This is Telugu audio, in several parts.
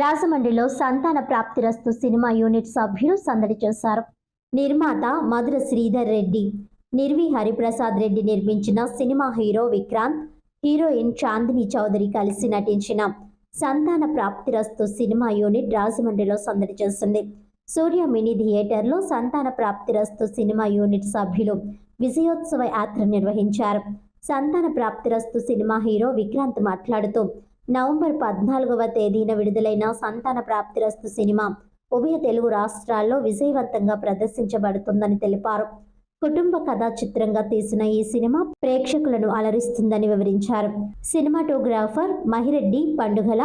రాజమండ్రిలో సంతాన ప్రాప్తిరస్తు సినిమా యూనిట్ సభ్యులు సందడి చేశారు. నిర్మాత మధుర శ్రీధర్ రెడ్డి, నిర్వి హరిప్రసాద్ రెడ్డి నిర్మించిన cinema hero Vikrant, heroine Chandini Chowdary కలిసి నటించిన సంతాన ప్రాప్తిరస్తు సినిమా యూనిట్ రాజమండ్రిలో సందడి చేసింది. సూర్య మినీ థియేటర్లో సంతాన ప్రాప్తిరస్తు సినిమా యూనిట్ సభ్యులు విజయోత్సవ యాత్ర నిర్వహించారు. సంతాన ప్రాప్తిరస్తు సినిమా హీరో విక్రాంత్ మాట్లాడుతూ, నవంబర్ 14వ తేదీన విడుదలైన సంతాన ప్రాప్తిరస్తు సినిమా ఉభయ తెలుగు రాష్ట్రాల్లో విజయవంతంగా ప్రదర్శించబడుతుందని తెలిపారు. కుటుంబ కథా చిత్రంగా తీసిన ఈ సినిమా ప్రేక్షకులను అలరిస్తుందని వివరించారు. సినిమాటోగ్రాఫర్ మహిరెడ్డి పండుగల,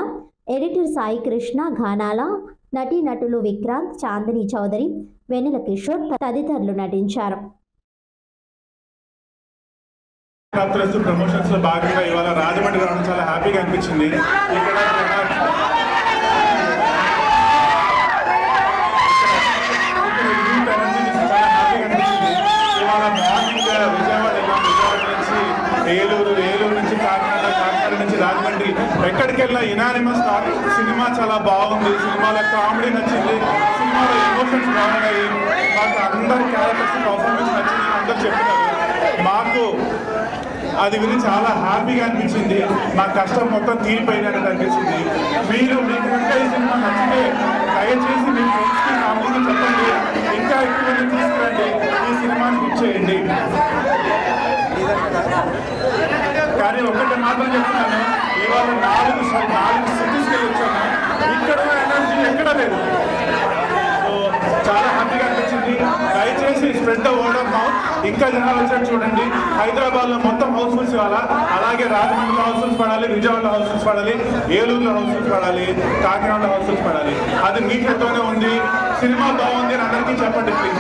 ఎడిటర్ సాయి కృష్ణ ఘానాల, నటీనటులు విక్రాంత్, చాందిని చౌదరి, వెన్నెల కిషోర్ తదితరులు నటించారు. ప్రమోషన్స్ లో భాగంగా ఇవాళ రాజమండ్రి రావడం చాలా హ్యాపీగా అనిపించింది. ఇవాళ మార్నింగ్ విజయవాడ నుంచి ఏలూరు నుంచి కాకినాడ నుంచి రాజమండ్రి, ఎక్కడికి వెళ్ళినా యునానిమస్ సినిమా చాలా బాగుంది, సినిమాలో కామెడీ నచ్చింది, సినిమాలో ఎమోషన్స్ బాగున్నాయి, మాకు అందరి క్యారెక్టర్స్ పర్ఫార్మెన్స్ నచ్చింది అందరు చెప్తున్నారు. మాకు అది విని చాలా హ్యాపీగా అనిపించింది. మా కష్టం మొత్తం తీరిపోయినట్టు అనిపించింది. మీకు కనుక ఈ సినిమా నచ్చితే దయచేసి మీ ఫ్రెండ్స్కి ఫ్యామిలీకి చెప్పండి, ఇంకా ఎక్కువ మంది తీసుకురండి, ఈ సినిమాని హిట్ చేయండి. కానీ ఒకటి మాత్రం చెప్తున్నాను, ఇవాళ 4 సిటీస్కి వచ్చాను, ఇక్కడ ఎనర్జీ ఎక్కడ లేదు. సో చాలా హ్యాపీగా అనిపించింది. దయచేసి spread the word of mouth, ఇంకా జనాలు వచ్చారు చూడండి. హైదరాబాద్లో మొత్తం హౌస్ఫుల్స్ ఇవ్వాలా, అలాగే రాజమండ్రిలో హౌస్ఫుల్స్ పడాలి, విజయవాడలో హౌస్ఫుల్స్ పడాలి, ఏలూరులో హౌస్ఫుల్స్ పడాలి, కాకినాడలో హౌస్ఫుల్స్ పడాలి. అది మీ చేతోనే ఉంది. సినిమా బాగుంది అని అందరికీ చెప్పండి ప్లీజ్.